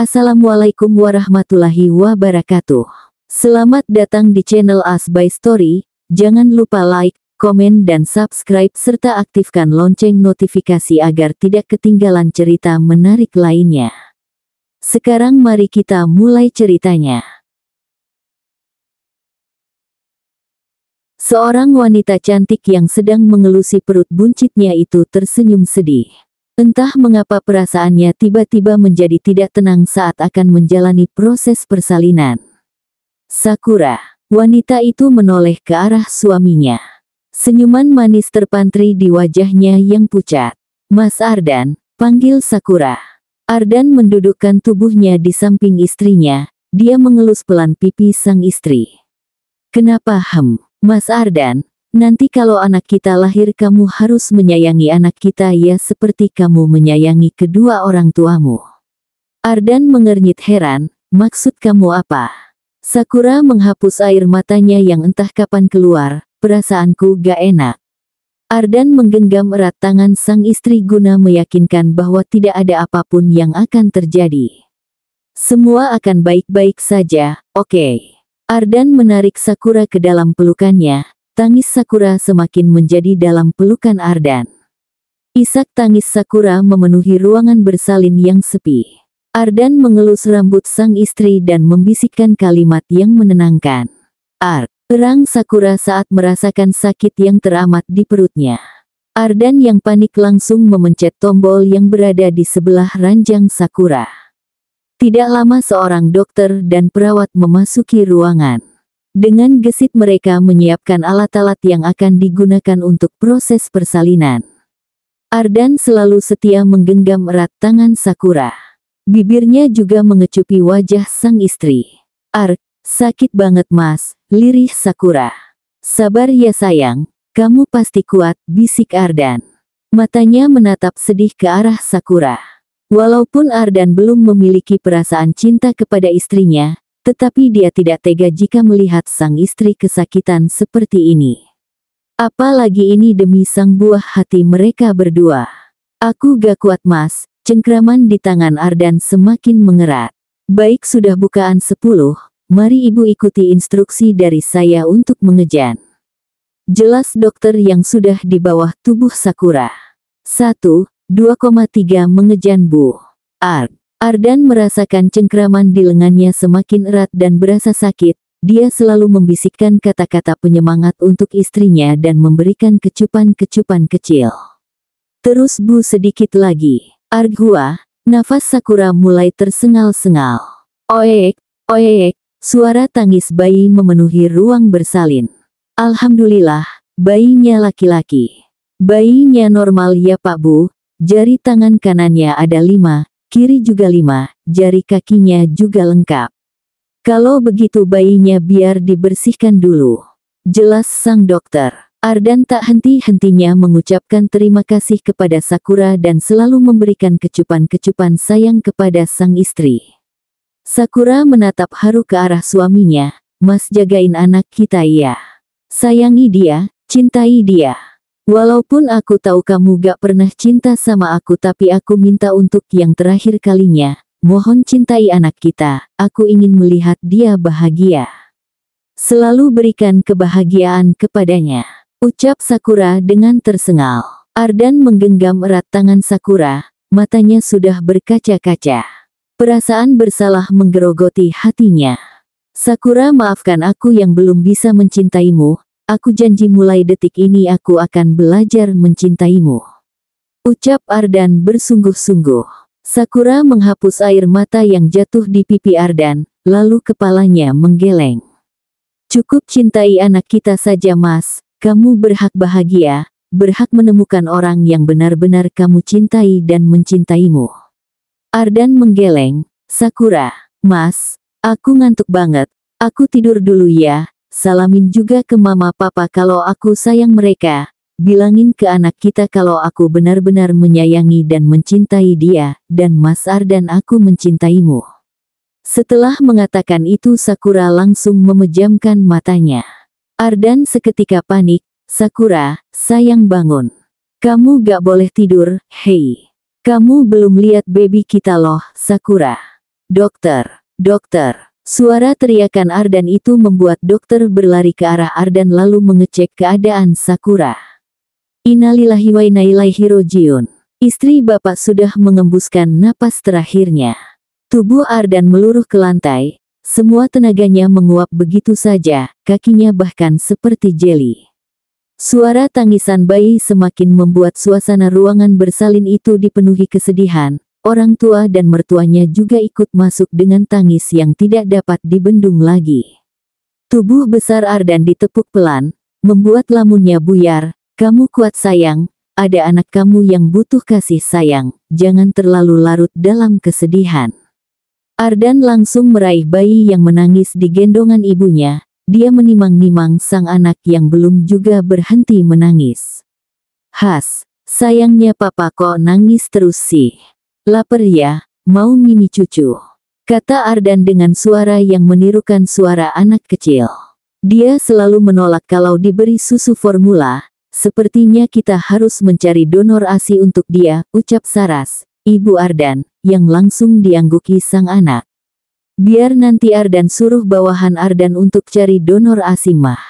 Assalamualaikum warahmatullahi wabarakatuh. Selamat datang di channel As by Story. Jangan lupa like, komen dan subscribe serta aktifkan lonceng notifikasi agar tidak ketinggalan cerita menarik lainnya. Sekarang mari kita mulai ceritanya. Seorang wanita cantik yang sedang mengelusi perut buncitnya itu tersenyum sedih. Entah mengapa perasaannya tiba-tiba menjadi tidak tenang saat akan menjalani proses persalinan. Sakura, wanita itu menoleh ke arah suaminya. Senyuman manis terpantri di wajahnya yang pucat. Mas Ardan, panggil Sakura. Ardan mendudukkan tubuhnya di samping istrinya. Dia mengelus pelan pipi sang istri. Kenapa Mas Ardan? Nanti kalau anak kita lahir kamu harus menyayangi anak kita ya seperti kamu menyayangi kedua orang tuamu. Ardan mengernyit heran, maksud kamu apa? Sakura menghapus air matanya yang entah kapan keluar, perasaanku gak enak. Ardan menggenggam erat tangan sang istri guna meyakinkan bahwa tidak ada apapun yang akan terjadi. Semua akan baik-baik saja, oke. Ardan menarik Sakura ke dalam pelukannya. Tangis Sakura semakin menjadi dalam pelukan Ardan. Isak tangis Sakura memenuhi ruangan bersalin yang sepi. Ardan mengelus rambut sang istri dan membisikkan kalimat yang menenangkan. Terang Sakura saat merasakan sakit yang teramat di perutnya. Ardan yang panik langsung memencet tombol yang berada di sebelah ranjang Sakura. Tidak lama seorang dokter dan perawat memasuki ruangan. Dengan gesit mereka menyiapkan alat-alat yang akan digunakan untuk proses persalinan. Ardan selalu setia menggenggam erat tangan Sakura. Bibirnya juga mengecupi wajah sang istri. Sakit banget mas, lirih Sakura. Sabar ya sayang, kamu pasti kuat, bisik Ardan. Matanya menatap sedih ke arah Sakura. Walaupun Ardan belum memiliki perasaan cinta kepada istrinya, tetapi dia tidak tega jika melihat sang istri kesakitan seperti ini. Apalagi ini demi sang buah hati mereka berdua. Aku gak kuat mas, cengkraman di tangan Ardan semakin mengerat. Baik sudah bukaan 10, mari ibu ikuti instruksi dari saya untuk mengejan. Jelas dokter yang sudah di bawah tubuh Sakura. 1, 2,3 mengejan bu. Ardan merasakan cengkraman di lengannya semakin erat dan berasa sakit. Dia selalu membisikkan kata-kata penyemangat untuk istrinya dan memberikan kecupan-kecupan kecil. Terus bu sedikit lagi. Gua, nafas Sakura mulai tersengal-sengal. Oek, oek, suara tangis bayi memenuhi ruang bersalin. Alhamdulillah, bayinya laki-laki. Bayinya normal ya pak bu, jari tangan kanannya ada 5. Kiri juga 5, jari kakinya juga lengkap. Kalau begitu bayinya biar dibersihkan dulu. Jelas sang dokter. Ardan tak henti-hentinya mengucapkan terima kasih kepada Sakura dan selalu memberikan kecupan-kecupan sayang kepada sang istri. Sakura menatap haru ke arah suaminya, mas jagain anak kita ya. Sayangi dia, cintai dia. Walaupun aku tahu kamu gak pernah cinta sama aku tapi aku minta untuk yang terakhir kalinya, mohon cintai anak kita, aku ingin melihat dia bahagia. Selalu berikan kebahagiaan kepadanya. Ucap Sakura dengan tersengal. Ardan menggenggam erat tangan Sakura, matanya sudah berkaca-kaca. Perasaan bersalah menggerogoti hatinya. Sakura maafkan aku yang belum bisa mencintaimu. Aku janji mulai detik ini aku akan belajar mencintaimu. Ucap Ardan bersungguh-sungguh. Sakura menghapus air mata yang jatuh di pipi Ardan, lalu kepalanya menggeleng. Cukup cintai anak kita saja mas, kamu berhak bahagia, berhak menemukan orang yang benar-benar kamu cintai dan mencintaimu. Ardan menggeleng, Sakura, mas, aku ngantuk banget, aku tidur dulu ya. Salamin juga ke mama papa kalau aku sayang mereka. Bilangin ke anak kita kalau aku benar-benar menyayangi dan mencintai dia, dan Mas Ardan aku mencintaimu. Setelah mengatakan itu Sakura langsung memejamkan matanya. Ardan seketika panik, Sakura, sayang bangun. Kamu gak boleh tidur, hei. Kamu belum lihat baby kita loh, Sakura. Dokter, dokter. Suara teriakan Ardan itu membuat dokter berlari ke arah Ardan lalu mengecek keadaan Sakura. Innalillahi wa inna ilaihi rajiun. Istri bapak sudah mengembuskan napas terakhirnya. Tubuh Ardan meluruh ke lantai, semua tenaganya menguap begitu saja, kakinya bahkan seperti jeli. Suara tangisan bayi semakin membuat suasana ruangan bersalin itu dipenuhi kesedihan. Orang tua dan mertuanya juga ikut masuk dengan tangis yang tidak dapat dibendung lagi. Tubuh besar Ardan ditepuk pelan, membuat lamunnya buyar. Kamu kuat sayang, ada anak kamu yang butuh kasih sayang, jangan terlalu larut dalam kesedihan. Ardan langsung meraih bayi yang menangis di gendongan ibunya, dia menimang-nimang sang anak yang belum juga berhenti menangis. Has, sayangnya papa kok nangis terus sih? Lapar ya, mau mimi cucu? Kata Ardan dengan suara yang menirukan suara anak kecil. Dia selalu menolak kalau diberi susu formula. Sepertinya kita harus mencari donor ASI untuk dia, ucap Saras, ibu Ardan, yang langsung diangguki sang anak. Biar nanti Ardan suruh bawahan Ardan untuk cari donor ASI mah.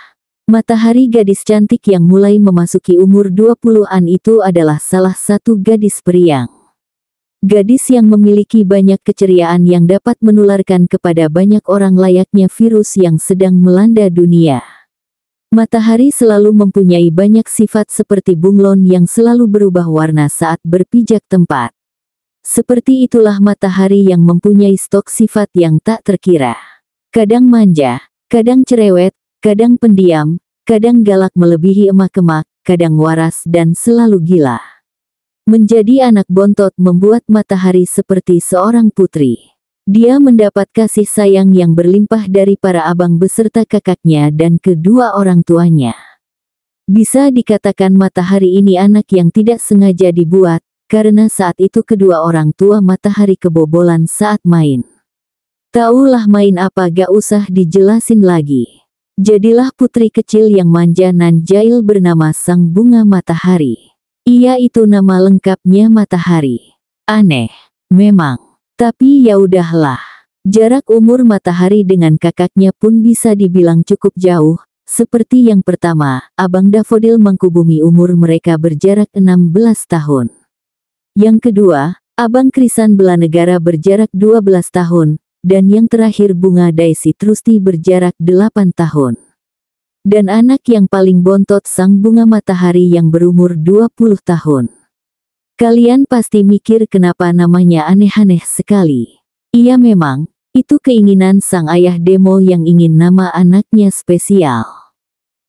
Matahari gadis cantik yang mulai memasuki umur 20-an itu adalah salah satu gadis periang. Gadis yang memiliki banyak keceriaan yang dapat menularkan kepada banyak orang layaknya virus yang sedang melanda dunia. Matahari selalu mempunyai banyak sifat seperti bunglon yang selalu berubah warna saat berpijak tempat. Seperti itulah matahari yang mempunyai stok sifat yang tak terkira. Kadang manja, kadang cerewet, kadang pendiam, kadang galak melebihi emak-emak, kadang waras dan selalu gila. Menjadi anak bontot membuat matahari seperti seorang putri. Dia mendapat kasih sayang yang berlimpah dari para abang beserta kakaknya dan kedua orang tuanya. Bisa dikatakan matahari ini anak yang tidak sengaja dibuat, karena saat itu kedua orang tua matahari kebobolan saat main. Taulah main apa gak usah dijelasin lagi. Jadilah putri kecil yang manja nan jahil bernama Sang Bunga Matahari. Iya itu nama lengkapnya Matahari. Aneh, memang. Tapi ya udahlah. Jarak umur Matahari dengan kakaknya pun bisa dibilang cukup jauh. Seperti yang pertama, Abang Dafodil Mangkubumi umur mereka berjarak 16 tahun. Yang kedua, Abang Krisan Belanegara berjarak 12 tahun. Dan yang terakhir Bunga Daisy Trusti berjarak 8 tahun. Dan anak yang paling bontot Sang Bunga Matahari yang berumur 20 tahun. Kalian pasti mikir kenapa namanya aneh-aneh sekali. Iya memang, itu keinginan sang ayah Demo yang ingin nama anaknya spesial.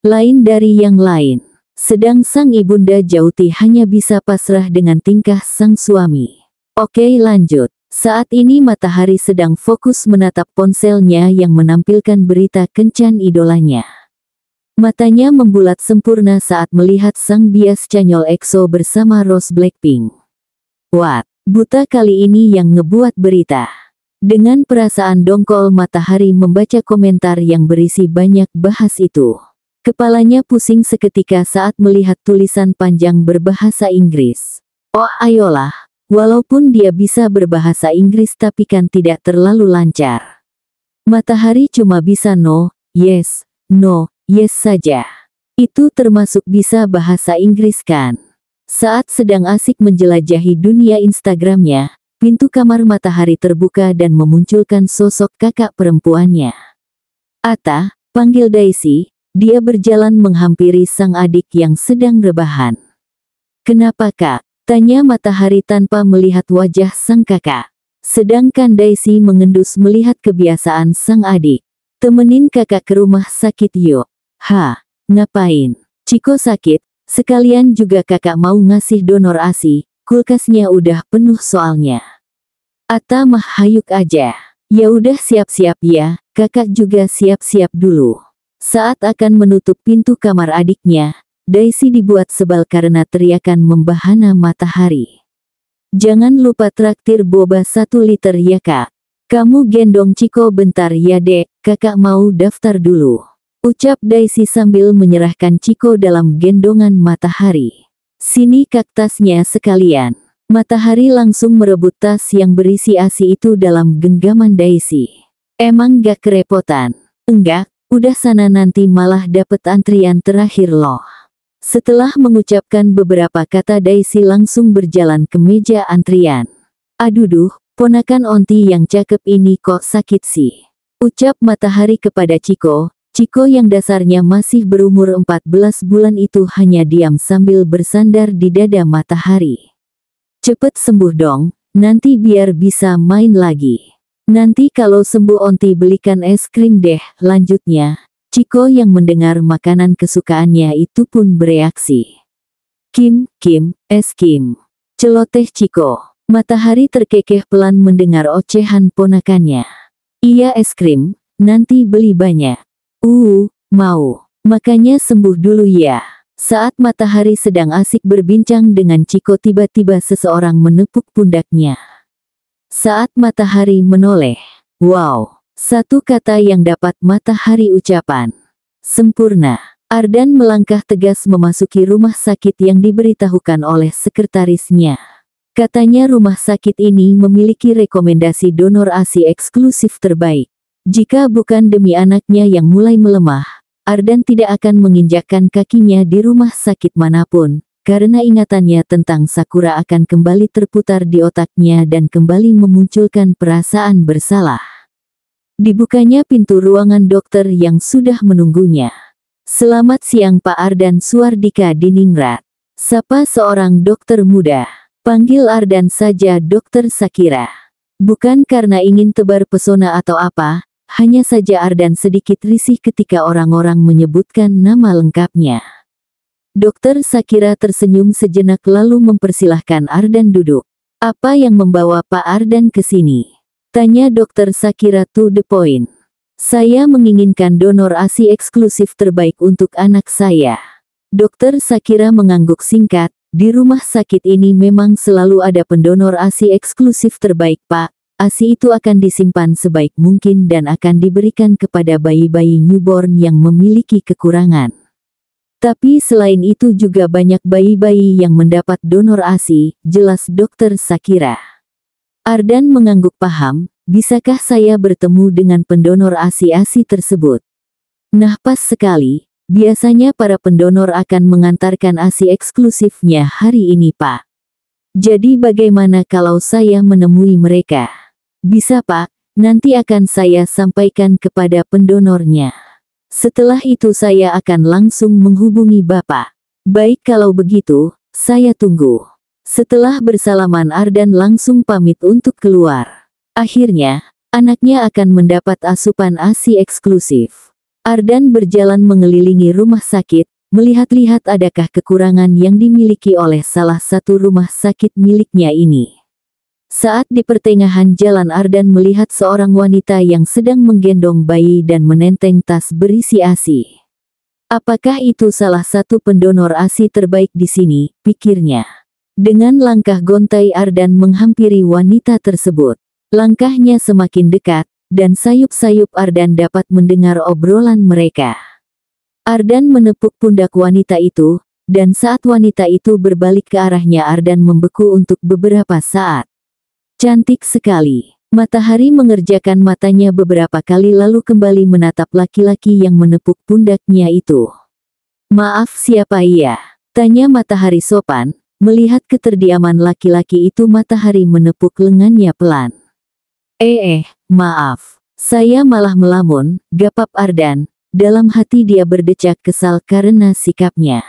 Lain dari yang lain. Sedang sang ibunda Jauti hanya bisa pasrah dengan tingkah sang suami. Oke lanjut. Saat ini Matahari sedang fokus menatap ponselnya yang menampilkan berita kencan idolanya. Matanya membulat sempurna saat melihat sang bias Chanyeol EXO bersama Rose Blackpink. What? Buta kali ini yang ngebuat berita. Dengan perasaan dongkol Matahari membaca komentar yang berisi banyak bahas itu. Kepalanya pusing seketika saat melihat tulisan panjang berbahasa Inggris. Oh ayolah, walaupun dia bisa berbahasa Inggris tapi kan tidak terlalu lancar. Matahari cuma bisa no, yes, no, yes saja. Itu termasuk bisa bahasa Inggris kan? Saat sedang asik menjelajahi dunia Instagramnya, pintu kamar Matahari terbuka dan memunculkan sosok kakak perempuannya. Ata, panggil Daisy, dia berjalan menghampiri sang adik yang sedang rebahan. Kenapa kak? Tanya Matahari tanpa melihat wajah sang kakak. Sedangkan Daisy mengendus melihat kebiasaan sang adik. Temenin kakak ke rumah sakit yuk. Ha, ngapain? Ciko sakit, sekalian juga kakak mau ngasih donor ASI, kulkasnya udah penuh soalnya. Ata mah hayuk aja. Ya udah siap-siap ya, kakak juga siap-siap dulu. Saat akan menutup pintu kamar adiknya, Daisy dibuat sebal karena teriakan membahana Matahari. Jangan lupa traktir boba 1 liter ya kak. Kamu gendong Ciko bentar ya dek, kakak mau daftar dulu. Ucap Daisy sambil menyerahkan Ciko dalam gendongan Matahari. Sini kak tasnya sekalian. Matahari langsung merebut tas yang berisi ASI itu dalam genggaman Daisy. Emang gak kerepotan? Enggak, udah sana nanti malah dapet antrian terakhir loh. Setelah mengucapkan beberapa kata Daisy langsung berjalan ke meja antrian. Aduh, ponakan onti yang cakep ini kok sakit sih. Ucap Matahari kepada Chiko. Chiko yang dasarnya masih berumur 14 bulan itu hanya diam sambil bersandar di dada Matahari. Cepet sembuh dong, nanti biar bisa main lagi. Nanti kalau sembuh onti belikan es krim deh, lanjutnya. Chiko yang mendengar makanan kesukaannya itu pun bereaksi. Kim, es Kim. Celoteh Chiko. Matahari terkekeh pelan mendengar ocehan ponakannya. Iya es krim, nanti beli banyak. Mau. Makanya sembuh dulu ya. Saat Matahari sedang asik berbincang dengan Chiko tiba-tiba seseorang menepuk pundaknya. Saat Matahari menoleh. Wow, satu kata yang dapat Matahari ucapan. Sempurna. Ardan melangkah tegas memasuki rumah sakit yang diberitahukan oleh sekretarisnya. Katanya rumah sakit ini memiliki rekomendasi donor ASI eksklusif terbaik. Jika bukan demi anaknya yang mulai melemah, Ardan tidak akan menginjakkan kakinya di rumah sakit manapun. Karena ingatannya tentang Sakura akan kembali terputar di otaknya dan kembali memunculkan perasaan bersalah. Dibukanya pintu ruangan dokter yang sudah menunggunya. Selamat siang Pak Ardan Suardika Diningrat. Sapa seorang dokter muda. Panggil Ardan saja Dokter Sakira. Bukan karena ingin tebar pesona atau apa, hanya saja Ardan sedikit risih ketika orang-orang menyebutkan nama lengkapnya. Dokter Sakira tersenyum sejenak lalu mempersilahkan Ardan duduk. Apa yang membawa Pak Ardan ke sini? Tanya Dokter Sakira to the point. Saya menginginkan donor ASI eksklusif terbaik untuk anak saya. Dokter Sakira mengangguk singkat. Di rumah sakit ini memang selalu ada pendonor ASI eksklusif terbaik Pak. ASI itu akan disimpan sebaik mungkin dan akan diberikan kepada bayi-bayi newborn yang memiliki kekurangan. Tapi selain itu juga banyak bayi-bayi yang mendapat donor ASI, jelas Dokter Sakira. Ardan mengangguk paham, bisakah saya bertemu dengan pendonor ASI tersebut? Nah pas sekali, biasanya para pendonor akan mengantarkan ASI eksklusifnya hari ini Pak. Jadi bagaimana kalau saya menemui mereka? Bisa Pak, nanti akan saya sampaikan kepada pendonornya. Setelah itu saya akan langsung menghubungi Bapak. Baik kalau begitu, saya tunggu. Setelah bersalaman Ardan langsung pamit untuk keluar. Akhirnya, anaknya akan mendapat asupan ASI eksklusif. Ardan berjalan mengelilingi rumah sakit, melihat-lihat adakah kekurangan yang dimiliki oleh salah satu rumah sakit miliknya ini. Saat di pertengahan jalan Ardan melihat seorang wanita yang sedang menggendong bayi dan menenteng tas berisi ASI. Apakah itu salah satu pendonor ASI terbaik di sini, pikirnya. Dengan langkah gontai Ardan menghampiri wanita tersebut. Langkahnya semakin dekat, dan sayup-sayup Ardan dapat mendengar obrolan mereka. Ardan menepuk pundak wanita itu, dan saat wanita itu berbalik ke arahnya Ardan membeku untuk beberapa saat. Cantik sekali. Matahari mengerjakan matanya beberapa kali lalu kembali menatap laki-laki yang menepuk pundaknya itu. Maaf siapa ia? Tanya Matahari sopan. Melihat keterdiaman laki-laki itu Matahari menepuk lengannya pelan. Maaf. Saya malah melamun, gapap Ardan. Dalam hati dia berdecak kesal karena sikapnya.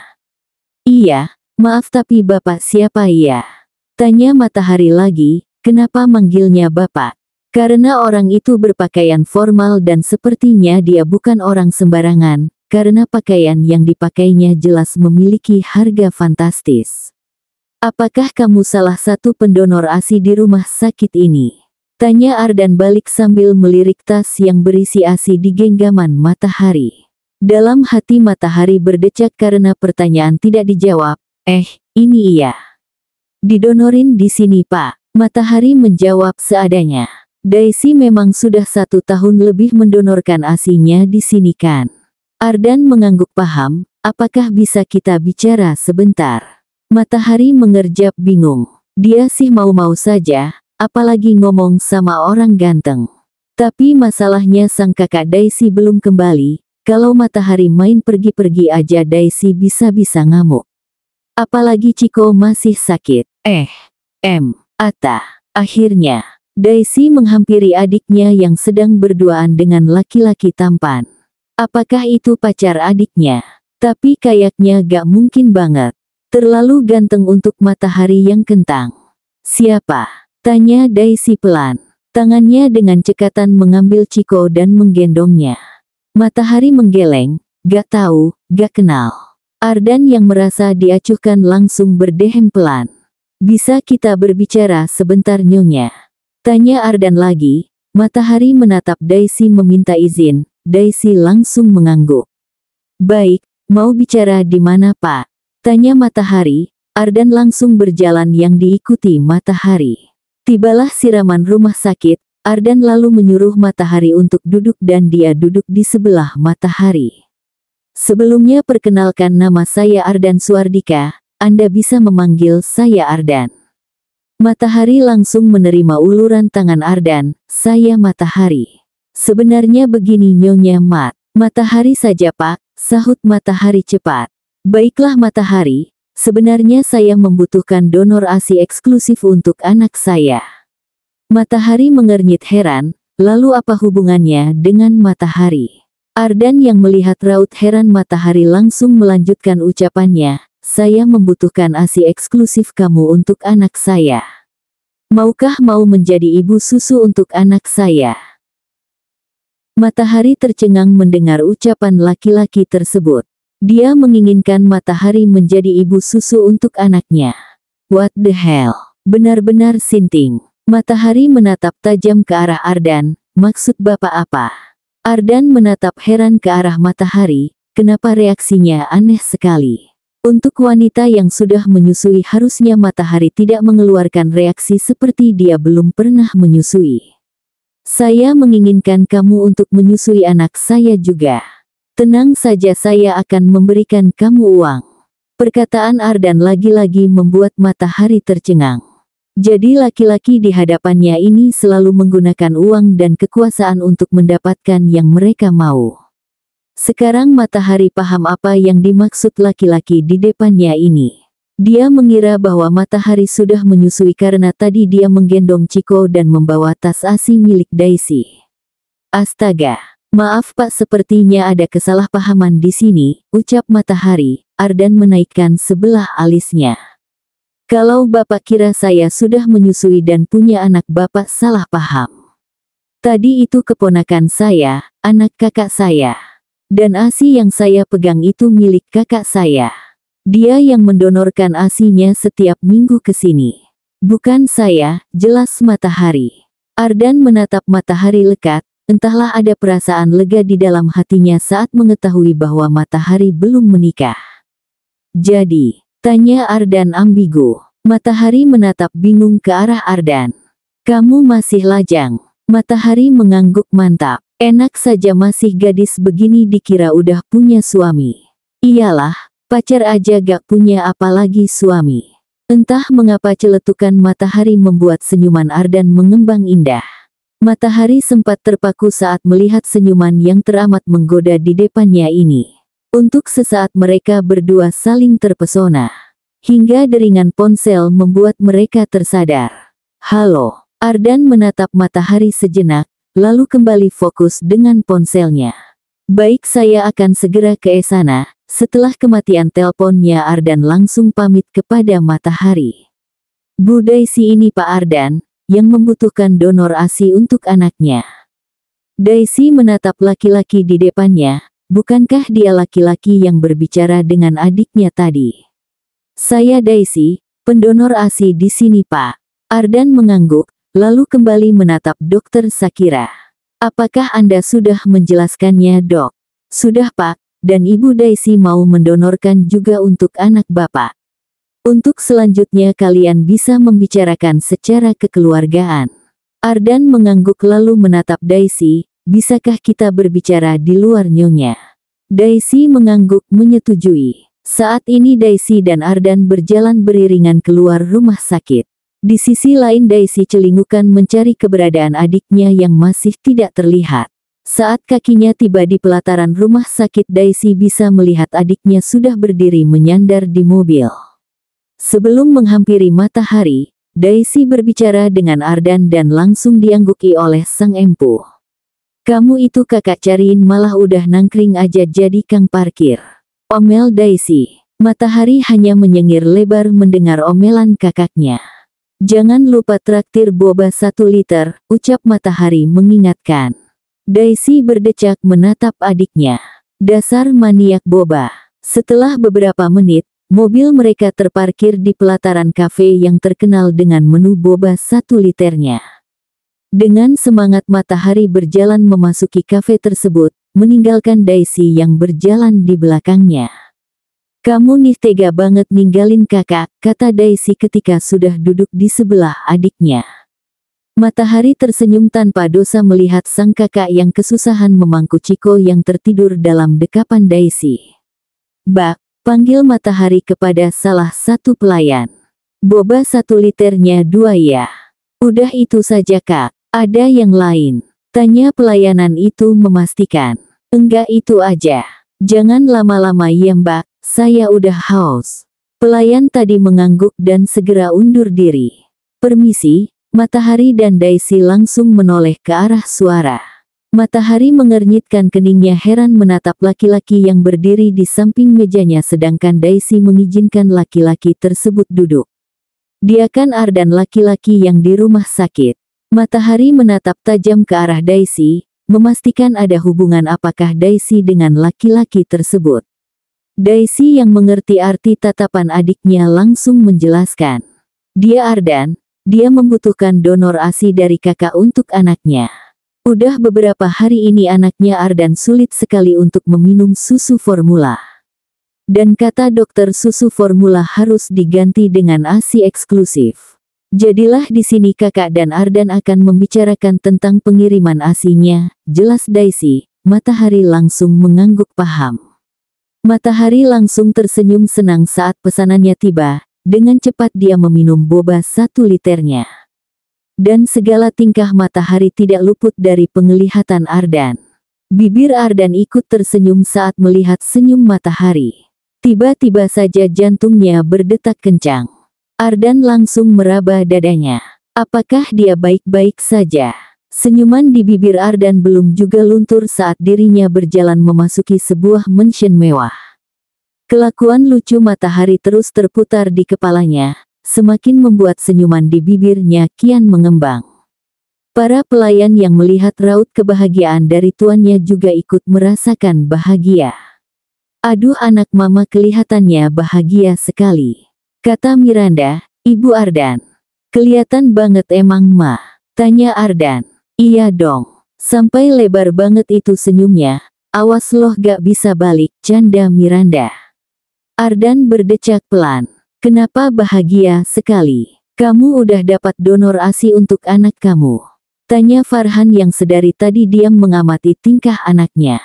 Iya, maaf tapi bapak siapa ia? Tanya Matahari lagi. Kenapa manggilnya Bapak? Karena orang itu berpakaian formal dan sepertinya dia bukan orang sembarangan, karena pakaian yang dipakainya jelas memiliki harga fantastis. Apakah kamu salah satu pendonor ASI di rumah sakit ini? Tanya Ardan balik sambil melirik tas yang berisi ASI di genggaman Matahari. Dalam hati Matahari berdecak karena pertanyaan tidak dijawab. Ini iya. Didonorin di sini Pak. Matahari menjawab seadanya. Daisy memang sudah 1 tahun lebih mendonorkan ASI-nya di sini kan? Ardan mengangguk paham, apakah bisa kita bicara sebentar? Matahari mengerjap bingung. Dia sih mau-mau saja, apalagi ngomong sama orang ganteng. Tapi masalahnya sang kakak Daisy belum kembali, kalau Matahari main pergi-pergi aja Daisy bisa-bisa ngamuk. Apalagi Chiko masih sakit. Ata. Akhirnya, Daisy menghampiri adiknya yang sedang berduaan dengan laki-laki tampan. Apakah itu pacar adiknya? Tapi kayaknya gak mungkin banget. Terlalu ganteng untuk Matahari yang kentang. Siapa? Tanya Daisy pelan. Tangannya dengan cekatan mengambil Chiko dan menggendongnya. Matahari menggeleng, gak tahu, gak kenal. Ardan yang merasa diacuhkan langsung berdehem pelan. Bisa kita berbicara sebentar Nyonya? Tanya Ardan lagi. Matahari menatap Daisy meminta izin. Daisy langsung mengangguk. Baik, mau bicara di mana Pak? Tanya Matahari. Ardan langsung berjalan yang diikuti Matahari. Tibalah siraman rumah sakit. Ardan lalu menyuruh Matahari untuk duduk dan dia duduk di sebelah Matahari. Sebelumnya perkenalkan nama saya Ardan Suardika, Anda bisa memanggil saya Ardan. Matahari langsung menerima uluran tangan Ardan, saya Matahari. Sebenarnya begini Nyonya Mat. Matahari saja Pak, sahut Matahari cepat. Baiklah Matahari, sebenarnya saya membutuhkan donor ASI eksklusif untuk anak saya. Matahari mengernyit heran, lalu apa hubungannya dengan Matahari? Ardan yang melihat raut heran Matahari langsung melanjutkan ucapannya, saya membutuhkan ASI eksklusif kamu untuk anak saya. Maukah mau menjadi ibu susu untuk anak saya? Matahari tercengang mendengar ucapan laki-laki tersebut. Dia menginginkan Matahari menjadi ibu susu untuk anaknya. What the hell? Benar-benar sinting. Matahari menatap tajam ke arah Ardan, maksud Bapak apa? Ardan menatap heran ke arah Matahari, kenapa reaksinya aneh sekali. Untuk wanita yang sudah menyusui harusnya Matahari tidak mengeluarkan reaksi seperti dia belum pernah menyusui. Saya menginginkan kamu untuk menyusui anak saya juga. Tenang saja saya akan memberikan kamu uang. Perkataan Ardan lagi-lagi membuat Matahari tercengang. Jadi laki-laki di hadapannya ini selalu menggunakan uang dan kekuasaan untuk mendapatkan yang mereka mau. Sekarang Matahari paham apa yang dimaksud laki-laki di depannya ini. Dia mengira bahwa Matahari sudah menyusui karena tadi dia menggendong Chiko dan membawa tas ASI milik Daisy. Astaga, maaf Pak sepertinya ada kesalahpahaman di sini, ucap Matahari. Ardan menaikkan sebelah alisnya. Kalau Bapak kira saya sudah menyusui dan punya anak Bapak salah paham. Tadi itu keponakan saya, anak kakak saya. Dan ASI yang saya pegang itu milik kakak saya. Dia yang mendonorkan ASInya setiap minggu ke sini. Bukan saya, jelas Matahari. Ardan menatap Matahari lekat, entahlah ada perasaan lega di dalam hatinya saat mengetahui bahwa Matahari belum menikah. Jadi, tanya Ardan ambigu. Matahari menatap bingung ke arah Ardan. Kamu masih lajang. Matahari mengangguk mantap. Enak saja masih gadis begini dikira udah punya suami. Iyalah, pacar aja gak punya apalagi suami. Entah mengapa celetukan Matahari membuat senyuman Ardan mengembang indah. Matahari sempat terpaku saat melihat senyuman yang teramat menggoda di depannya ini. Untuk sesaat mereka berdua saling terpesona. Hingga deringan ponsel membuat mereka tersadar. Halo, Ardan menatap Matahari sejenak, lalu kembali fokus dengan ponselnya. Baik saya akan segera ke sana. Setelah kematian teleponnya Ardan langsung pamit kepada Matahari. Bu Daisy ini Pak Ardan, yang membutuhkan donor ASI untuk anaknya. Daisy menatap laki-laki di depannya. Bukankah dia laki-laki yang berbicara dengan adiknya tadi? Saya Daisy, pendonor ASI di sini Pak. Ardan mengangguk, lalu kembali menatap Dokter Sakira. Apakah Anda sudah menjelaskannya Dok? Sudah Pak, dan Ibu Daisy mau mendonorkan juga untuk anak Bapak. Untuk selanjutnya kalian bisa membicarakan secara kekeluargaan. Ardan mengangguk lalu menatap Daisy. Bisakah kita berbicara di luar Nyonya? Daisy mengangguk menyetujui. Saat ini Daisy dan Ardan berjalan beriringan keluar rumah sakit. Di sisi lain Daisy celingukan mencari keberadaan adiknya yang masih tidak terlihat. Saat kakinya tiba di pelataran rumah sakit, Daisy bisa melihat adiknya sudah berdiri menyandar di mobil. Sebelum menghampiri Matahari, Daisy berbicara dengan Ardan dan langsung diangguki oleh sang empu. "Kamu itu kakak cariin malah udah nangkring aja jadi kang parkir," omel Daisy. Matahari hanya menyengir lebar mendengar omelan kakaknya. "Jangan lupa traktir boba 1 liter," ucap Matahari mengingatkan. Daisy berdecak menatap adiknya. Dasar maniak boba. Setelah beberapa menit, mobil mereka terparkir di pelataran kafe yang terkenal dengan menu boba 1 liternya. Dengan semangat Matahari berjalan memasuki kafe tersebut, meninggalkan Daisy yang berjalan di belakangnya. "Kamu nih tega banget ninggalin kakak," kata Daisy ketika sudah duduk di sebelah adiknya. Matahari tersenyum tanpa dosa melihat sang kakak yang kesusahan memangku Chiko yang tertidur dalam dekapan Daisy. "Bak," panggil Matahari kepada salah satu pelayan. "Boba 1 liternya 2 ya." "Udah itu saja kak, ada yang lain?" tanya pelayanan itu memastikan. "Enggak, itu aja." "Jangan lama-lama ya mbak, saya udah haus." Pelayan tadi mengangguk dan segera undur diri. "Permisi." Matahari dan Daisy langsung menoleh ke arah suara. Matahari mengernyitkan keningnya heran menatap laki-laki yang berdiri di samping mejanya sedangkan Daisy mengizinkan laki-laki tersebut duduk. "Dia kan Ardan, laki-laki yang di rumah sakit." Matahari menatap tajam ke arah Daisy, memastikan ada hubungan apakah Daisy dengan laki-laki tersebut. Daisy yang mengerti arti tatapan adiknya langsung menjelaskan. "Dia Ardan. Dia membutuhkan donor ASI dari kakak untuk anaknya. Udah beberapa hari ini anaknya Ardan sulit sekali untuk meminum susu formula. Dan kata dokter susu formula harus diganti dengan ASI eksklusif. Jadilah di sini kakak dan Ardan akan membicarakan tentang pengiriman ASI-nya," jelas Daisy. Matahari langsung mengangguk paham. Matahari langsung tersenyum senang saat pesanannya tiba. Dengan cepat dia meminum boba 1 liternya. Dan segala tingkah Matahari tidak luput dari penglihatan Ardan. Bibir Ardan ikut tersenyum saat melihat senyum Matahari. Tiba-tiba saja jantungnya berdetak kencang. Ardan langsung meraba dadanya. Apakah dia baik-baik saja? Senyuman di bibir Ardan belum juga luntur saat dirinya berjalan memasuki sebuah mansion mewah. Kelakuan lucu Matahari terus terputar di kepalanya, semakin membuat senyuman di bibirnya kian mengembang. Para pelayan yang melihat raut kebahagiaan dari tuannya juga ikut merasakan bahagia. "Aduh, anak mama kelihatannya bahagia sekali," kata Miranda, ibu Ardan. "Kelihatan banget emang ma?" tanya Ardan. "Iya dong. Sampai lebar banget itu senyumnya. Awas loh gak bisa balik," canda Miranda. Ardan berdecak pelan. "Kenapa bahagia sekali? Kamu udah dapat donor ASI untuk anak kamu?" tanya Farhan yang sedari tadi diam mengamati tingkah anaknya.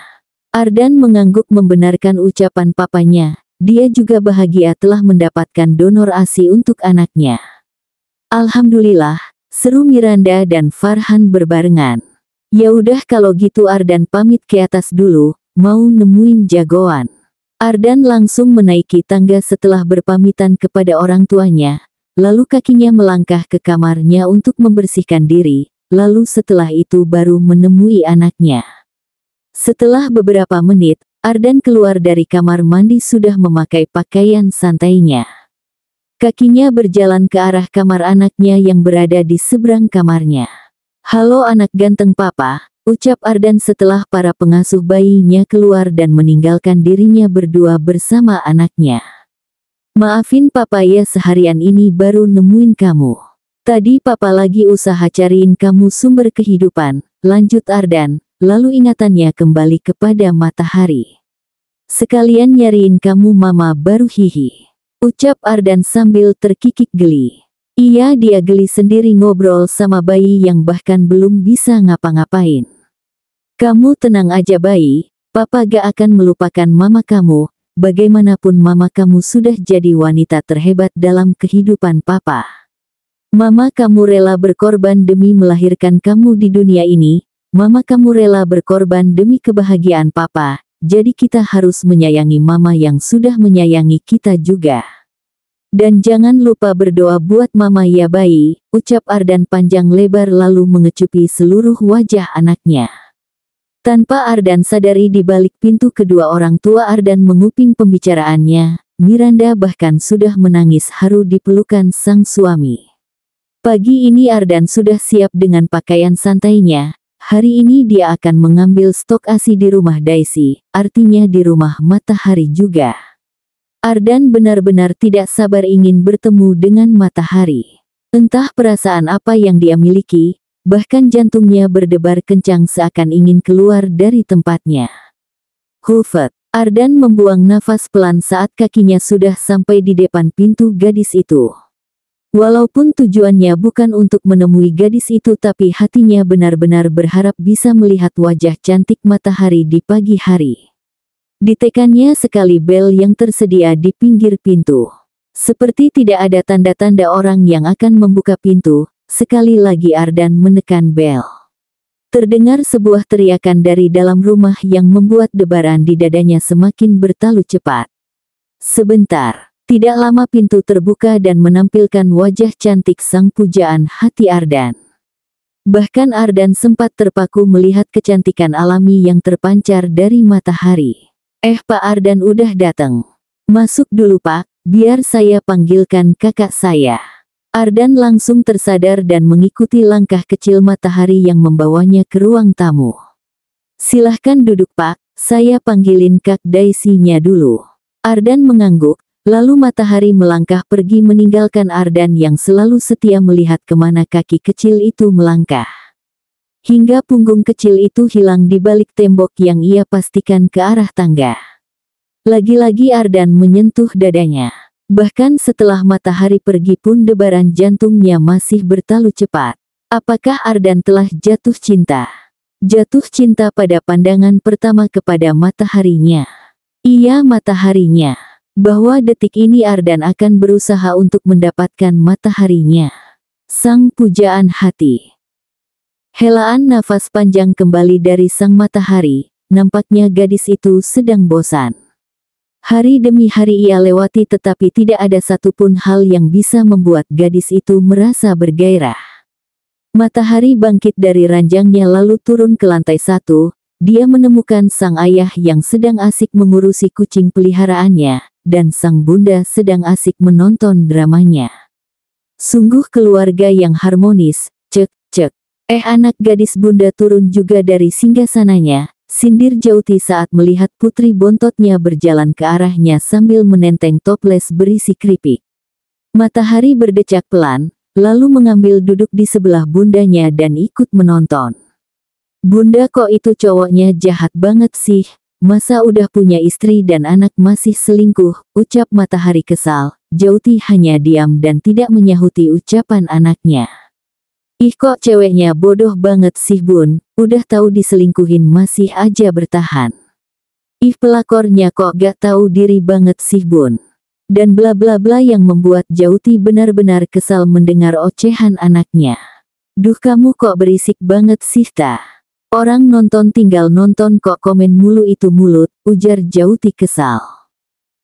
Ardan mengangguk membenarkan ucapan papanya. Dia juga bahagia telah mendapatkan donor ASI untuk anaknya. "Alhamdulillah," seru Miranda dan Farhan berbarengan. "Ya udah kalau gitu Ardan pamit ke atas dulu, mau nemuin jagoan." Ardan langsung menaiki tangga setelah berpamitan kepada orang tuanya, lalu kakinya melangkah ke kamarnya untuk membersihkan diri, lalu setelah itu baru menemui anaknya. Setelah beberapa menit, Ardan keluar dari kamar mandi sudah memakai pakaian santainya. Kakinya berjalan ke arah kamar anaknya yang berada di seberang kamarnya. "Halo anak ganteng papa," ucap Ardan setelah para pengasuh bayinya keluar dan meninggalkan dirinya berdua bersama anaknya. "Maafin papa ya, seharian ini baru nemuin kamu. Tadi papa lagi usaha cariin kamu sumber kehidupan," lanjut Ardan, lalu ingatannya kembali kepada Matahari. "Sekalian nyariin kamu mama baru, hihi," ucap Ardan sambil terkikik geli. Iya, dia geli sendiri ngobrol sama bayi yang bahkan belum bisa ngapa-ngapain. "Kamu tenang aja bayi, papa gak akan melupakan mama kamu, bagaimanapun mama kamu sudah jadi wanita terhebat dalam kehidupan papa." Mama kamu rela berkorban demi melahirkan kamu di dunia ini, mama kamu rela berkorban demi kebahagiaan papa, jadi kita harus menyayangi mama yang sudah menyayangi kita juga. Dan jangan lupa berdoa buat mama ya bayi, ucap Ardan panjang lebar lalu mengecupi seluruh wajah anaknya. Tanpa Ardan sadari di balik pintu kedua orang tua Ardan menguping pembicaraannya, Miranda bahkan sudah menangis haru di pelukan sang suami. Pagi ini Ardan sudah siap dengan pakaian santainya. Hari ini dia akan mengambil stok ASI di rumah Daisy, artinya di rumah Matahari juga. Ardan benar-benar tidak sabar ingin bertemu dengan Matahari. Entah perasaan apa yang dia miliki, bahkan jantungnya berdebar kencang seakan ingin keluar dari tempatnya. Hufet. Ardan membuang nafas pelan saat kakinya sudah sampai di depan pintu gadis itu. Walaupun tujuannya bukan untuk menemui gadis itu tapi hatinya benar-benar berharap bisa melihat wajah cantik Matahari di pagi hari. Ditekannya sekali bel yang tersedia di pinggir pintu. Seperti tidak ada tanda-tanda orang yang akan membuka pintu, sekali lagi Ardan menekan bel. Terdengar sebuah teriakan dari dalam rumah yang membuat debaran di dadanya semakin bertalu cepat. Sebentar. Tidak lama pintu terbuka dan menampilkan wajah cantik sang pujaan hati Ardan. Bahkan Ardan sempat terpaku melihat kecantikan alami yang terpancar dari Matahari. Pak Ardan udah datang. Masuk dulu Pak, biar saya panggilkan kakak saya. Ardan langsung tersadar dan mengikuti langkah kecil Matahari yang membawanya ke ruang tamu. Silahkan duduk Pak, saya panggilin Kak Daisy-nya dulu. Ardan mengangguk. Lalu Matahari melangkah pergi meninggalkan Ardan yang selalu setia melihat kemana kaki kecil itu melangkah. Hingga punggung kecil itu hilang di balik tembok yang ia pastikan ke arah tangga. Lagi-lagi Ardan menyentuh dadanya. Bahkan setelah Matahari pergi pun debaran jantungnya masih bertalu cepat. Apakah Ardan telah jatuh cinta? Jatuh cinta pada pandangan pertama kepada Mataharinya. Iya Mataharinya. Bahwa detik ini Ardan akan berusaha untuk mendapatkan Mataharinya. Sang pujaan hati. Helaan nafas panjang kembali dari sang Matahari, nampaknya gadis itu sedang bosan. Hari demi hari ia lewati tetapi tidak ada satupun hal yang bisa membuat gadis itu merasa bergairah. Matahari bangkit dari ranjangnya lalu turun ke lantai 1, dia menemukan sang ayah yang sedang asik mengurusi kucing peliharaannya. Dan sang bunda sedang asik menonton dramanya. Sungguh keluarga yang harmonis, cek. Anak gadis bunda turun juga dari singgasananya, sindir Jauti saat melihat putri bontotnya berjalan ke arahnya sambil menenteng toples berisi keripik. Matahari berdecak pelan, lalu mengambil duduk di sebelah bundanya dan ikut menonton. Bunda kok itu cowoknya jahat banget sih. Masa udah punya istri dan anak masih selingkuh, ucap Matahari kesal. Jauti hanya diam dan tidak menyahuti ucapan anaknya. Ih kok ceweknya bodoh banget sih bun, udah tahu diselingkuhin masih aja bertahan. Ih pelakornya kok gak tahu diri banget sih bun. Dan bla bla bla yang membuat Jauti benar-benar kesal mendengar ocehan anaknya. Duh kamu kok berisik banget sih ta. Orang nonton tinggal nonton kok komen mulu itu mulut, ujar Jauti kesal.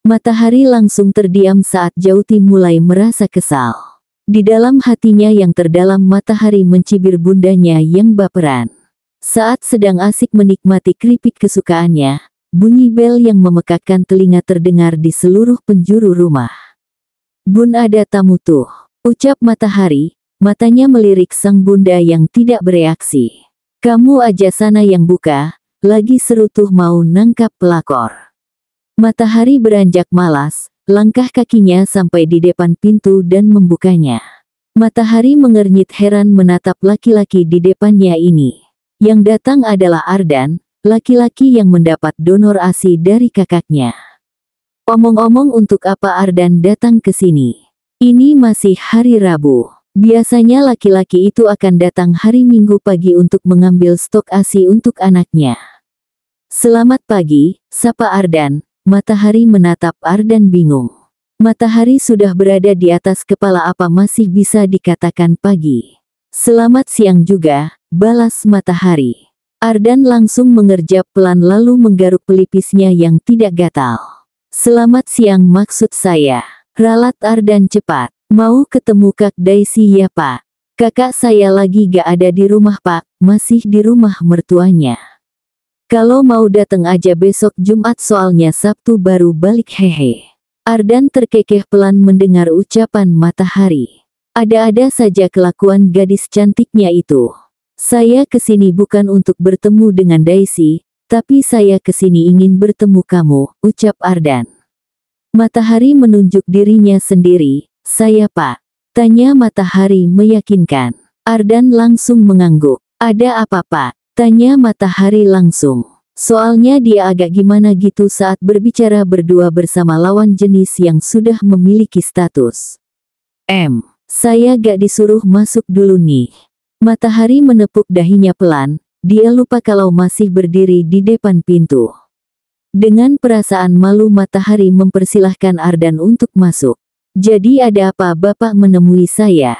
Matahari langsung terdiam saat Jauti mulai merasa kesal. Di dalam hatinya yang terdalam Matahari mencibir bundanya yang baperan. Saat sedang asik menikmati keripik kesukaannya, bunyi bel yang memekakkan telinga terdengar di seluruh penjuru rumah. Bun ada tamu tuh, ucap Matahari, matanya melirik sang bunda yang tidak bereaksi. Kamu aja sana yang buka, lagi seru tuh mau nangkap pelakor. Matahari beranjak malas, langkah kakinya sampai di depan pintu dan membukanya. Matahari mengernyit heran menatap laki-laki di depannya ini. Yang datang adalah Ardan, laki-laki yang mendapat donor ASI dari kakaknya. Omong-omong untuk apa Ardan datang ke sini? Ini masih hari Rabu. Biasanya laki-laki itu akan datang hari Minggu pagi untuk mengambil stok ASI untuk anaknya. Selamat pagi, sapa Ardan. Matahari menatap Ardan bingung. Matahari sudah berada di atas kepala, apa masih bisa dikatakan pagi? Selamat siang juga, balas matahari. Ardan langsung mengerjap pelan lalu menggaruk pelipisnya yang tidak gatal. Selamat siang maksud saya. Ralat Ardan cepat. Mau ketemu Kak Daisy ya Pak? Kakak saya lagi gak ada di rumah Pak, masih di rumah mertuanya. Kalau mau datang aja besok Jumat soalnya Sabtu baru balik hehe. Ardan terkekeh pelan mendengar ucapan matahari. Ada-ada saja kelakuan gadis cantiknya itu. Saya kesini bukan untuk bertemu dengan Daisy, tapi saya kesini ingin bertemu kamu, ucap Ardan. Matahari menunjuk dirinya sendiri. Saya Pak. Tanya matahari meyakinkan. Ardan langsung mengangguk. Ada apa Pak? Tanya matahari langsung. Soalnya dia agak gimana gitu saat berbicara berdua bersama lawan jenis yang sudah memiliki status. Saya gak disuruh masuk dulu nih. Matahari menepuk dahinya pelan, dia lupa kalau masih berdiri di depan pintu. Dengan perasaan malu matahari mempersilahkan Ardan untuk masuk. Jadi ada apa Bapak menemui saya?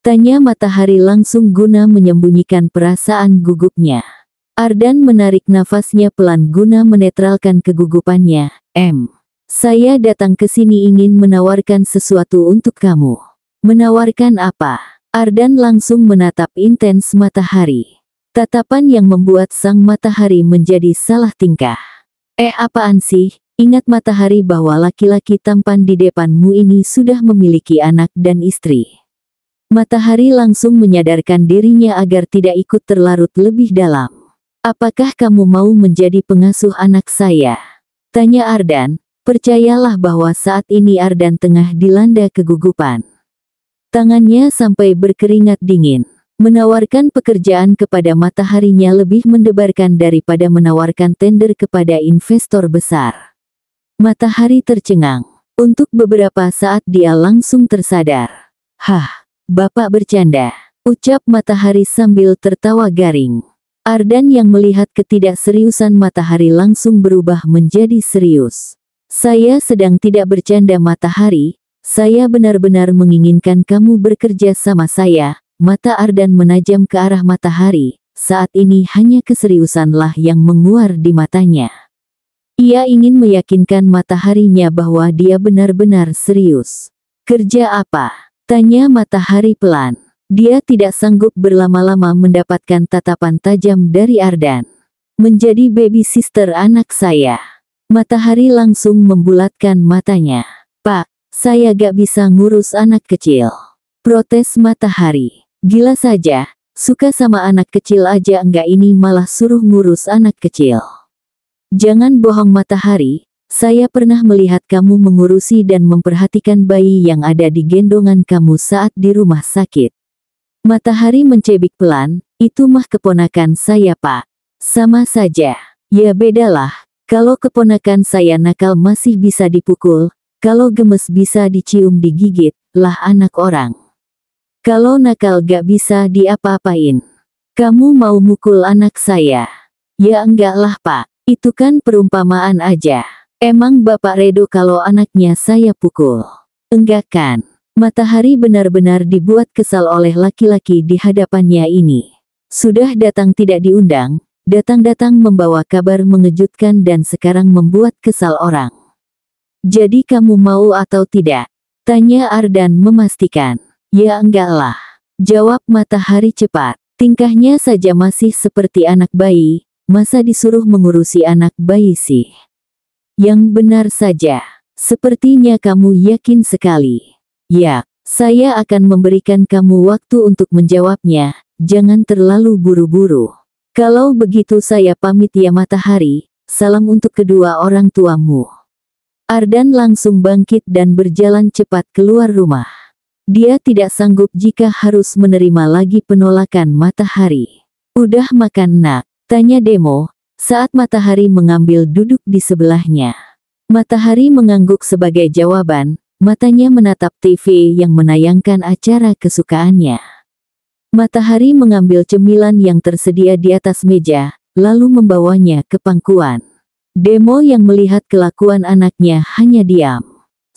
Tanya matahari langsung guna menyembunyikan perasaan gugupnya. Ardan menarik nafasnya pelan guna menetralkan kegugupannya. Saya datang ke sini ingin menawarkan sesuatu untuk kamu. Menawarkan apa? Ardan langsung menatap intens matahari. Tatapan yang membuat sang matahari menjadi salah tingkah. Apaan sih? Ingat matahari bahwa laki-laki tampan di depanmu ini sudah memiliki anak dan istri. Matahari langsung menyadarkan dirinya agar tidak ikut terlarut lebih dalam. Apakah kamu mau menjadi pengasuh anak saya? Tanya Ardan. Percayalah bahwa saat ini Ardan tengah dilanda kegugupan. Tangannya sampai berkeringat dingin. Menawarkan pekerjaan kepada mataharinya lebih mendebarkan daripada menawarkan tender kepada investor besar. Matahari tercengang. Untuk beberapa saat dia langsung tersadar. Hah, Bapak bercanda, ucap matahari sambil tertawa garing. Ardan yang melihat ketidakseriusan matahari langsung berubah menjadi serius. Saya sedang tidak bercanda matahari. Saya benar-benar menginginkan kamu bekerja sama saya. Mata Ardan menajam ke arah matahari. Saat ini hanya keseriusanlah yang menguar di matanya. Ia ingin meyakinkan mataharinya bahwa dia benar-benar serius. Kerja apa? Tanya matahari pelan. Dia tidak sanggup berlama-lama mendapatkan tatapan tajam dari Ardan. Menjadi baby sister anak saya. Matahari langsung membulatkan matanya. Pak, saya gak bisa ngurus anak kecil. Protes matahari. Gila saja, suka sama anak kecil aja enggak ini malah suruh ngurus anak kecil. Jangan bohong matahari, saya pernah melihat kamu mengurusi dan memperhatikan bayi yang ada di gendongan kamu saat di rumah sakit. Matahari mencebik pelan, itu mah keponakan saya Pak. Sama saja. Ya bedalah, kalau keponakan saya nakal masih bisa dipukul. Kalau gemes bisa dicium digigit, lah anak orang. Kalau nakal gak bisa diapa-apain. Kamu mau mukul anak saya? Ya enggak lah Pak, itu kan perumpamaan aja. Emang Bapak redo kalau anaknya saya pukul? Enggak kan? Matahari benar-benar dibuat kesal oleh laki-laki di hadapannya ini. Sudah datang tidak diundang, datang-datang membawa kabar mengejutkan dan sekarang membuat kesal orang. Jadi kamu mau atau tidak? Tanya Ardan memastikan. Ya enggak lah. Jawab matahari cepat. Tingkahnya saja masih seperti anak bayi, masa disuruh mengurusi anak bayi sih? Yang benar saja. Sepertinya kamu yakin sekali. Ya, saya akan memberikan kamu waktu untuk menjawabnya, jangan terlalu buru-buru. Kalau begitu saya pamit ya matahari, salam untuk kedua orang tuamu. Ardan langsung bangkit dan berjalan cepat keluar rumah. Dia tidak sanggup jika harus menerima lagi penolakan matahari. Udah makan nak? Tanya Demo, saat matahari mengambil duduk di sebelahnya. Matahari mengangguk sebagai jawaban, matanya menatap TV yang menayangkan acara kesukaannya. Matahari mengambil cemilan yang tersedia di atas meja, lalu membawanya ke pangkuan. Demo yang melihat kelakuan anaknya hanya diam.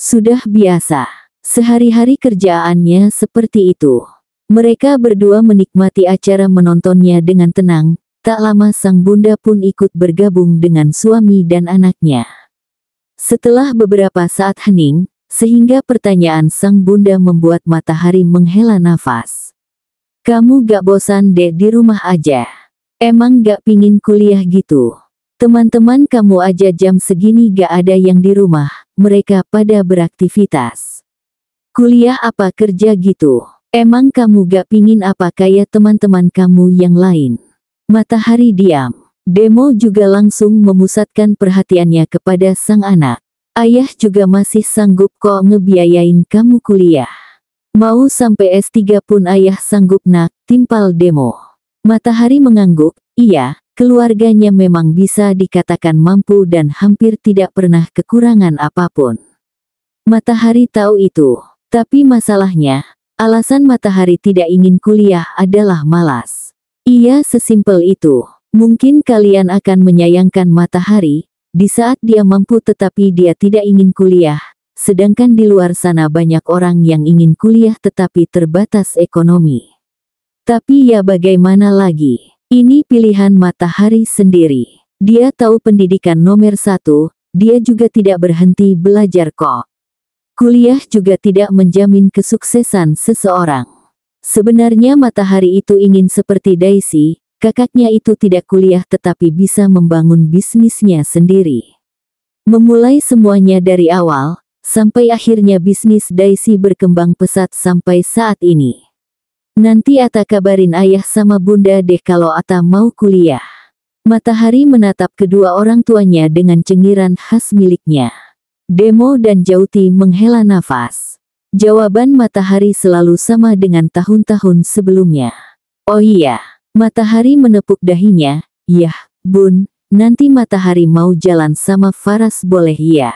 Sudah biasa. Sehari-hari kerjaannya seperti itu. Mereka berdua menikmati acara menontonnya dengan tenang. Tak lama sang bunda pun ikut bergabung dengan suami dan anaknya. Setelah beberapa saat hening, sehingga pertanyaan sang bunda membuat Matahari menghela nafas. Kamu gak bosan deh di rumah aja? Emang gak pingin kuliah gitu? Teman-teman kamu aja jam segini gak ada yang di rumah, mereka pada beraktivitas. Kuliah apa kerja gitu? Emang kamu gak pingin apa kayak teman-teman kamu yang lain? Matahari diam. Demo juga langsung memusatkan perhatiannya kepada sang anak. Ayah juga masih sanggup kok ngebiayain kamu kuliah. Mau sampai S3 pun ayah sanggup nak, timpal Demo. Matahari mengangguk, iya. Keluarganya memang bisa dikatakan mampu dan hampir tidak pernah kekurangan apapun. Matahari tahu itu, tapi masalahnya, alasan Matahari tidak ingin kuliah adalah malas. Iya, sesimpel itu. Mungkin kalian akan menyayangkan Matahari, di saat dia mampu tetapi dia tidak ingin kuliah, sedangkan di luar sana banyak orang yang ingin kuliah tetapi terbatas ekonomi. Tapi ya bagaimana lagi? Ini pilihan Matahari sendiri. Dia tahu pendidikan nomor 1, dia juga tidak berhenti belajar kok. Kuliah juga tidak menjamin kesuksesan seseorang. Sebenarnya Matahari itu ingin seperti Daisy, kakaknya itu tidak kuliah tetapi bisa membangun bisnisnya sendiri. Memulai semuanya dari awal, sampai akhirnya bisnis Daisy berkembang pesat sampai saat ini. Nanti Ata kabarin ayah sama bunda deh kalau Ata mau kuliah. Matahari menatap kedua orang tuanya dengan cengiran khas miliknya. Demo dan Jauti menghela nafas. Jawaban Matahari selalu sama dengan tahun-tahun sebelumnya. Oh iya, Matahari menepuk dahinya. Yah, bun, nanti Matahari mau jalan sama Faras boleh ya?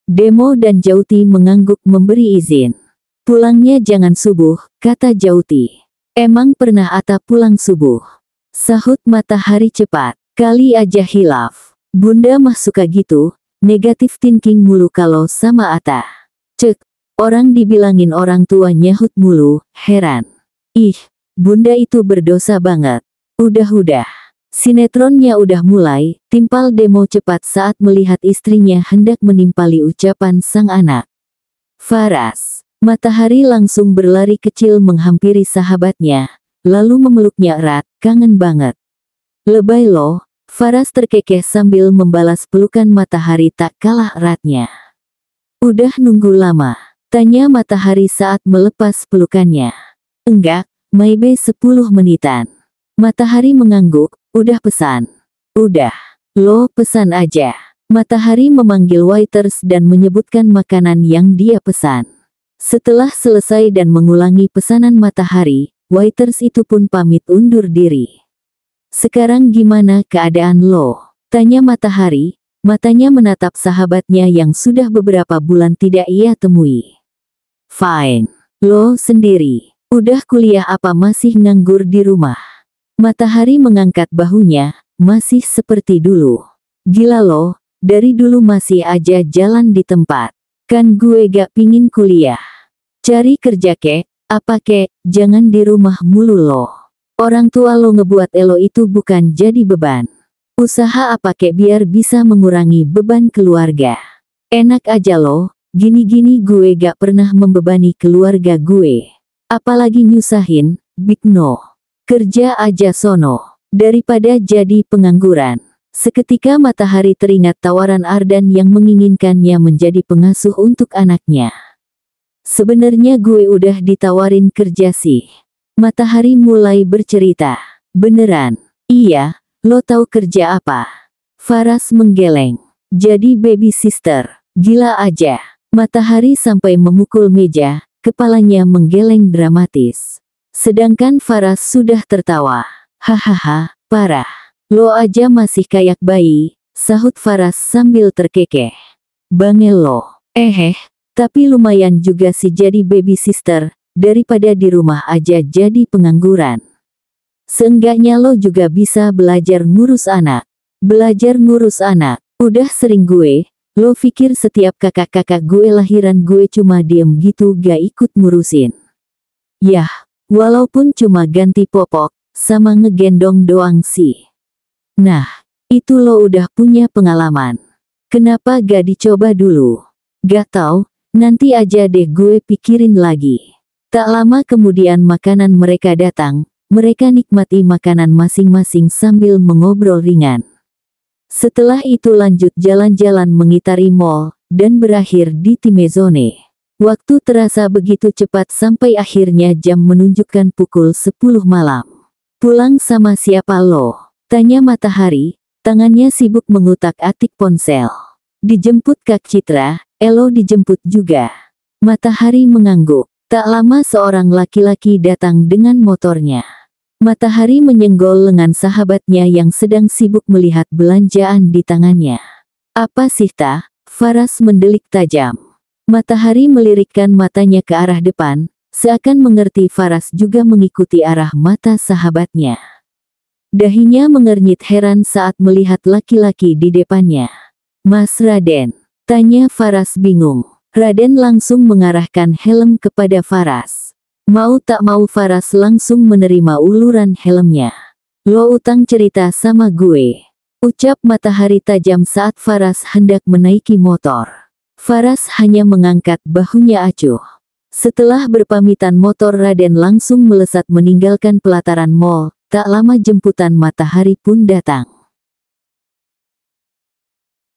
Demo dan Jauti mengangguk memberi izin. Pulangnya jangan subuh, kata Jauti. Emang pernah Ata pulang subuh? Sahut Matahari cepat. Kali aja hilaf. Bunda mah suka gitu, negatif thinking mulu kalau sama Ata. Cek, orang dibilangin orang tua nyahut mulu, heran. Ih, bunda itu berdosa banget. Udah. Sinetronnya udah mulai, timpal Demo cepat saat melihat istrinya hendak menimpali ucapan sang anak. Faras. Matahari langsung berlari kecil menghampiri sahabatnya, lalu memeluknya erat, kangen banget. Lebay loh, Faras terkekeh sambil membalas pelukan Matahari tak kalah eratnya. Udah nunggu lama, tanya Matahari saat melepas pelukannya. Enggak, maybe 10 menitan. Matahari mengangguk, udah pesan. Udah, lo pesan aja. Matahari memanggil waiters dan menyebutkan makanan yang dia pesan. Setelah selesai dan mengulangi pesanan Matahari, waiters itu pun pamit undur diri. Sekarang gimana keadaan lo? Tanya Matahari, matanya menatap sahabatnya yang sudah beberapa bulan tidak ia temui. Fine. Lo sendiri, udah kuliah apa masih nganggur di rumah? Matahari mengangkat bahunya, masih seperti dulu. Gila lo, dari dulu masih aja jalan di tempat. Kan gue gak pingin kuliah. Cari kerja kek, apa kek, jangan di rumah mulu lo. Orang tua lo ngebuat elo itu bukan jadi beban. Usaha apa kek biar bisa mengurangi beban keluarga. Enak aja lo, gini-gini gue gak pernah membebani keluarga gue. Apalagi nyusahin, big no. Kerja aja sono, daripada jadi pengangguran. Seketika Matahari teringat tawaran Ardan yang menginginkannya menjadi pengasuh untuk anaknya. Sebenarnya gue udah ditawarin kerja sih. Matahari mulai bercerita. Beneran? Iya, lo tahu kerja apa? Faras menggeleng. Jadi baby sister. Gila aja. Matahari sampai memukul meja, kepalanya menggeleng dramatis. Sedangkan Faras sudah tertawa. Hahaha, parah. Lo aja masih kayak bayi, sahut Faras sambil terkekeh. Bangel lo. Tapi lumayan juga sih jadi baby sister, daripada di rumah aja jadi pengangguran. Seenggaknya lo juga bisa belajar ngurus anak. Belajar ngurus anak, udah sering gue Lo pikir setiap kakak-kakak gue lahiran gue cuma diem gitu gak ikut ngurusin? Yah, walaupun cuma ganti popok, sama ngegendong doang sih. Nah, itu lo udah punya pengalaman. Kenapa gak dicoba dulu? Gak tau, nanti aja deh gue pikirin lagi. Tak lama kemudian makanan mereka datang, mereka nikmati makanan masing-masing sambil mengobrol ringan. Setelah itu lanjut jalan-jalan mengitari mall, dan berakhir di Timezone. Waktu terasa begitu cepat sampai akhirnya jam menunjukkan pukul 10 malam. Pulang sama siapa lo? Tanya Matahari, tangannya sibuk mengutak-atik ponsel. Dijemput Kak Citra, Elo dijemput juga. Matahari mengangguk. Tak lama seorang laki-laki datang dengan motornya. Matahari menyenggol lengan sahabatnya yang sedang sibuk melihat belanjaan di tangannya. Apa sih ta? Faras mendelik tajam. Matahari melirikkan matanya ke arah depan, seakan mengerti Faras juga mengikuti arah mata sahabatnya. Dahinya mengernyit heran saat melihat laki-laki di depannya. Mas Raden, tanya Faras bingung. Raden langsung mengarahkan helm kepada Faras. Mau tak mau Faras langsung menerima uluran helmnya. Lo utang cerita sama gue, ucap Matahari tajam saat Faras hendak menaiki motor. Faras hanya mengangkat bahunya acuh. Setelah berpamitan motor Raden langsung melesat meninggalkan pelataran mall. Tak lama jemputan Matahari pun datang.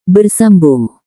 Bersambung.